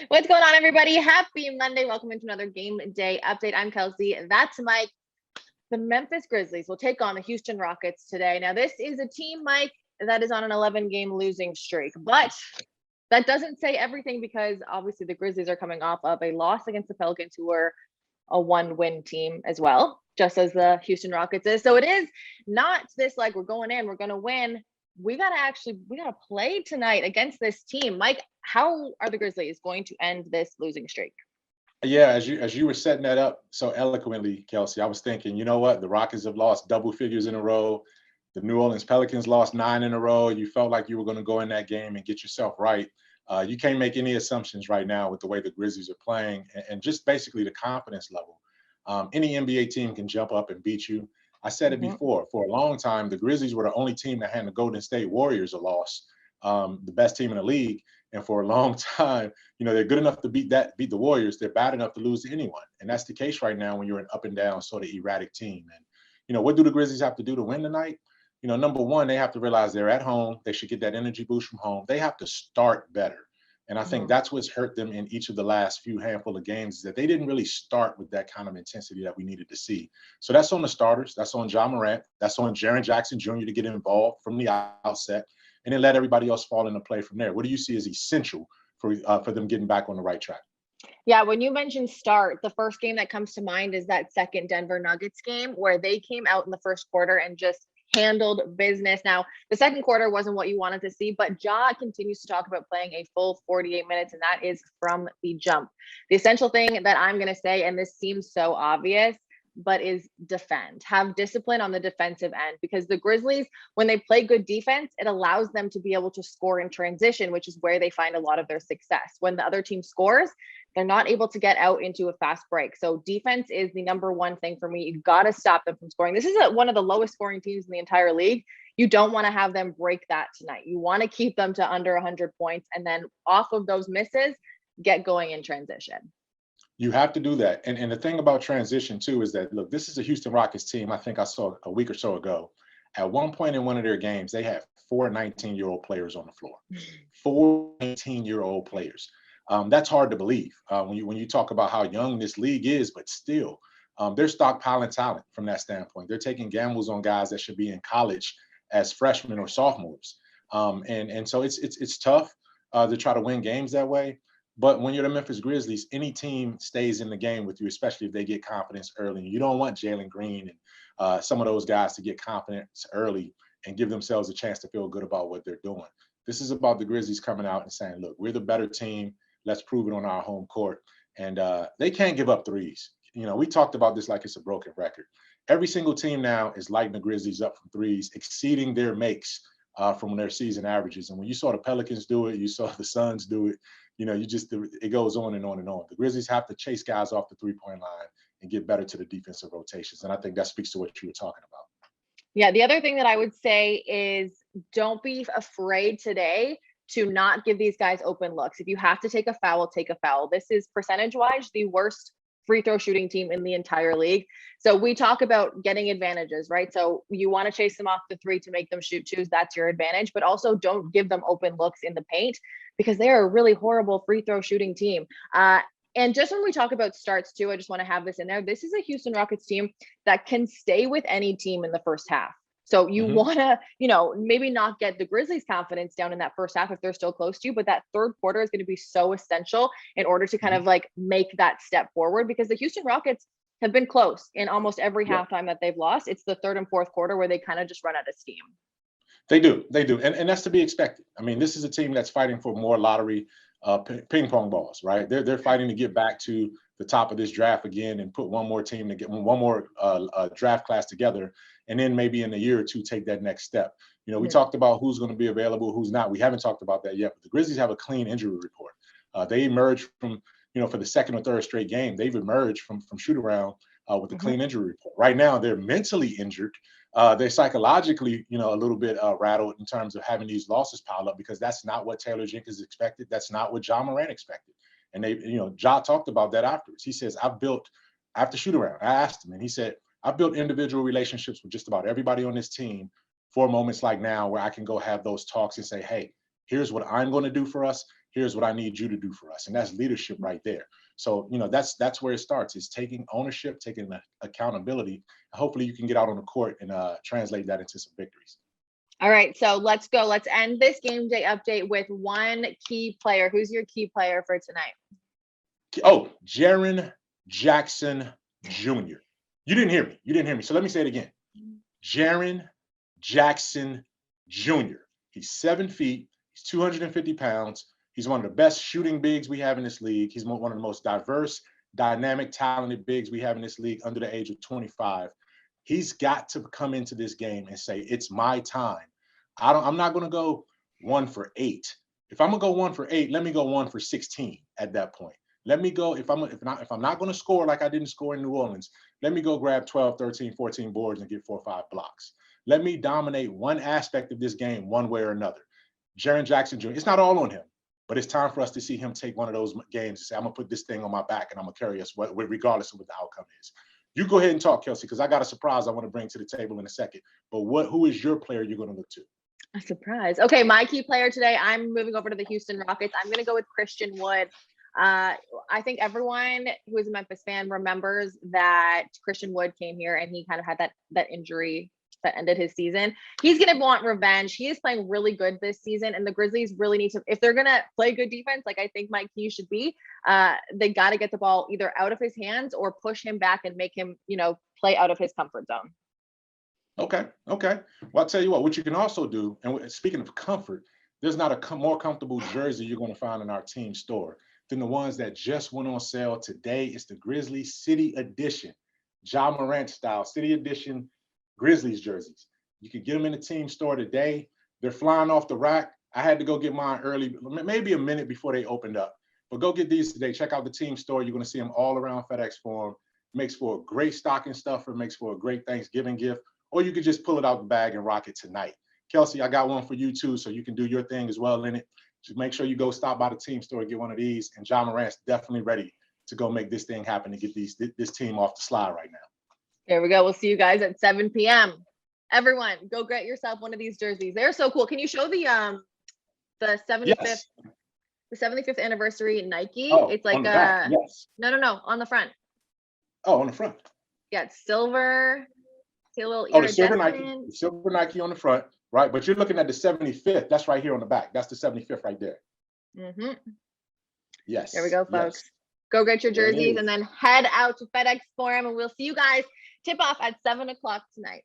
What's going on, everybody? Happy Monday. Welcome into another game day update. I'm Kelsey. That's Mike. The Memphis Grizzlies will take on the Houston Rockets today. Now, this is a team, Mike, that is on an 11-game losing streak. But that doesn't say everything because obviously the Grizzlies are coming off of a loss against the Pelicans, who were a one-win team as well, just as the Houston Rockets is. So it is not this like we're going in, we're going to win. We got to play tonight against this team. Mike, how are the Grizzlies going to end this losing streak? Yeah, as you were setting that up so eloquently, Kelsey, I was thinking, you know what? The Rockets have lost double figures in a row. The New Orleans Pelicans lost 9 in a row. You felt like you were going to go in that game and get yourself right. You can't make any assumptions right now with the way the Grizzlies are playing and just basically the confidence level. Any NBA team can jump up and beat you. I said it before. For a long time, the Grizzlies were the only team that had the Golden State Warriors a loss, the best team in the league. And for a long time, they're good enough to beat the Warriors. They're bad enough to lose to anyone. And that's the case right now when you're an up and down sort of erratic team. And, what do the Grizzlies have to do to win tonight? Number one, they have to realize they're at home. They should get that energy boost from home. They have to start better. And I think that's what's hurt them in each of the last few handful of games, is that they didn't really start with that kind of intensity that we needed to see. So that's on the starters. That's on Ja Morant. That's on Jaren Jackson Jr. to get involved from the outset, and then let everybody else fall into play from there. What do you see as essential for them getting back on the right track? Yeah, when you mentioned start, the first game that comes to mind is that second Denver Nuggets game where they came out in the first quarter and just handled business. Now, the second quarter wasn't what you wanted to see, but Ja continues to talk about playing a full 48 minutes, and that is from the jump. The essential thing that I'm going to say, and this seems so obvious, but is defend. Have discipline on the defensive end, because the Grizzlies, when they play good defense, it allows them to be able to score in transition, which is where they find a lot of their success. When the other team scores, they're not able to get out into a fast break. So defense is the number one thing for me. You've got to stop them from scoring. This is one of the lowest scoring teams in the entire league. You don't want to have them break that tonight. You want to keep them to under 100 points, and then off of those misses, get going in transition. You have to do that. And the thing about transition, too, is that, look, this is a Houston Rockets team I think I saw a week or so ago. At one point in one of their games, they had 4 19-year-old players on the floor. 4 19-year-old players. That's hard to believe when you talk about how young this league is, but still, they're stockpiling talent from that standpoint. They're taking gambles on guys that should be in college as freshmen or sophomores. And so it's tough to try to win games that way. But when you're the Memphis Grizzlies, any team stays in the game with you, especially if they get confidence early. You don't want Jalen Green and some of those guys to get confidence early and give themselves a chance to feel good about what they're doing. This is about the Grizzlies coming out and saying, look, we're the better team. Let's prove it on our home court. And they can't give up threes. We talked about this like it's a broken record. Every single team now is lighting the Grizzlies up from threes, exceeding their makes from their season averages. And when you saw the Pelicans do it, you saw the Suns do it. It goes on and on and on. The Grizzlies have to chase guys off the three-point line and get better to the defensive rotations. And I think that speaks to what you were talking about. Yeah, the other thing that I would say is don't be afraid today to not give these guys open looks. If you have to take a foul, take a foul. This is percentage-wise the worst free throw shooting team in the entire league. So we talk about getting advantages, right? So you want to chase them off the three to make them shoot twos. That's your advantage, but also don't give them open looks in the paint because they're a really horrible free throw shooting team. And just when we talk about starts too, I just want to have this in there. This is a Houston Rockets team that can stay with any team in the first half. So you want to, maybe not get the Grizzlies' confidence down in that first half if they're still close to you, but that third quarter is going to be so essential in order to kind of like make that step forward, because the Houston Rockets have been close in almost every halftime that they've lost. It's the third and fourth quarter where they kind of just run out of steam. They do. And that's to be expected. I mean, this is a team that's fighting for more lottery ping pong balls, right? They're fighting to get back to the top of this draft again and put one more team to get one more draft class together, and then maybe in a year or two take that next step. We talked about who's going to be available, who's not. We haven't talked about that yet, but the Grizzlies have a clean injury report. They emerged from, for the second or third straight game, they've emerged from shoot around with a clean injury report. Right now, they're mentally injured. They're psychologically, a little bit rattled in terms of having these losses piled up, because that's not what Taylor Jenkins expected. That's not what Ja Morant expected. And Ja talked about that afterwards. He says, after shoot around, I asked him, and he said, I've built individual relationships with just about everybody on this team for moments like now where I can go have those talks and say, hey, here's what I'm going to do for us. Here's what I need you to do for us. And that's leadership right there. So, that's where it starts, is taking ownership, taking accountability. Hopefully you can get out on the court and translate that into some victories. All right, so let's go. Let's end this game day update with one key player. Who's your key player for tonight? Oh, Jaren Jackson Jr. You didn't hear me. So let me say it again. Jaren Jackson Jr. He's 7 feet. He's 250 pounds. He's one of the best shooting bigs we have in this league. He's one of the most diverse, dynamic, talented bigs we have in this league under the age of 25. He's got to come into this game and say, it's my time. I'm not going to go 1 for 8. If I'm going to go 1 for 8, let me go 1 for 16 at that point. Let me go, if I'm not going to score like I didn't score in New Orleans, let me go grab 12, 13, 14 boards and get 4 or 5 blocks. Let me dominate one aspect of this game one way or another. Jaren Jackson Jr., it's not all on him, but it's time for us to see him take one of those games and say, I'm going to put this thing on my back and I'm going to carry us regardless of what the outcome is. You go ahead and talk, Kelcey, because I got a surprise I want to bring to the table in a second. But who is your player you're going to look to? A surprise. Okay, my key player today, I'm moving over to the Houston Rockets. I'm going to go with Christian Wood. I think everyone who is a Memphis fan remembers that Christian Wood came here and he kind of had that injury that ended his season. He's going to want revenge. He is playing really good this season, and the Grizzlies really need to, if they're going to play good defense, like I think Mike Key should be, they got to get the ball either out of his hands or push him back and make him, play out of his comfort zone. Okay. Well, I'll tell you what you can also do, and speaking of comfort, there's not a more comfortable jersey you're going to find in our team store than the ones that just went on sale today. It's the Grizzlies City Edition, Ja Morant style City Edition Grizzlies jerseys. You can get them in the team store today. They're flying off the rack. I had to go get mine early, maybe a minute before they opened up. But go get these today. Check out the team store. You're going to see them all around FedExForum. Makes for a great stocking stuffer. Makes for a great Thanksgiving gift. Or you could just pull it out the bag and rock it tonight. Kelcey, I got one for you too, so you can do your thing as well in it. Just make sure you go stop by the team store and get one of these. And Ja Morant's definitely ready to go make this thing happen and get this team off the slide right now. There we go. We'll see you guys at 7 p.m. Everyone, go get yourself one of these jerseys. They're so cool. Can you show the 75th Yes. the 75th anniversary Nike? Oh, it's like yes. No, on the front. Oh, on the front. Yeah, it's silver. See a little the silver Nike. The silver Nike on the front, right? But you're looking at the 75th. That's right here on the back. That's the 75th right there. Mm-hmm. Yes. There we go, folks. Yes. Go get your jerseys and then head out to FedExForum, and we'll see you guys tip off at 7 o'clock tonight.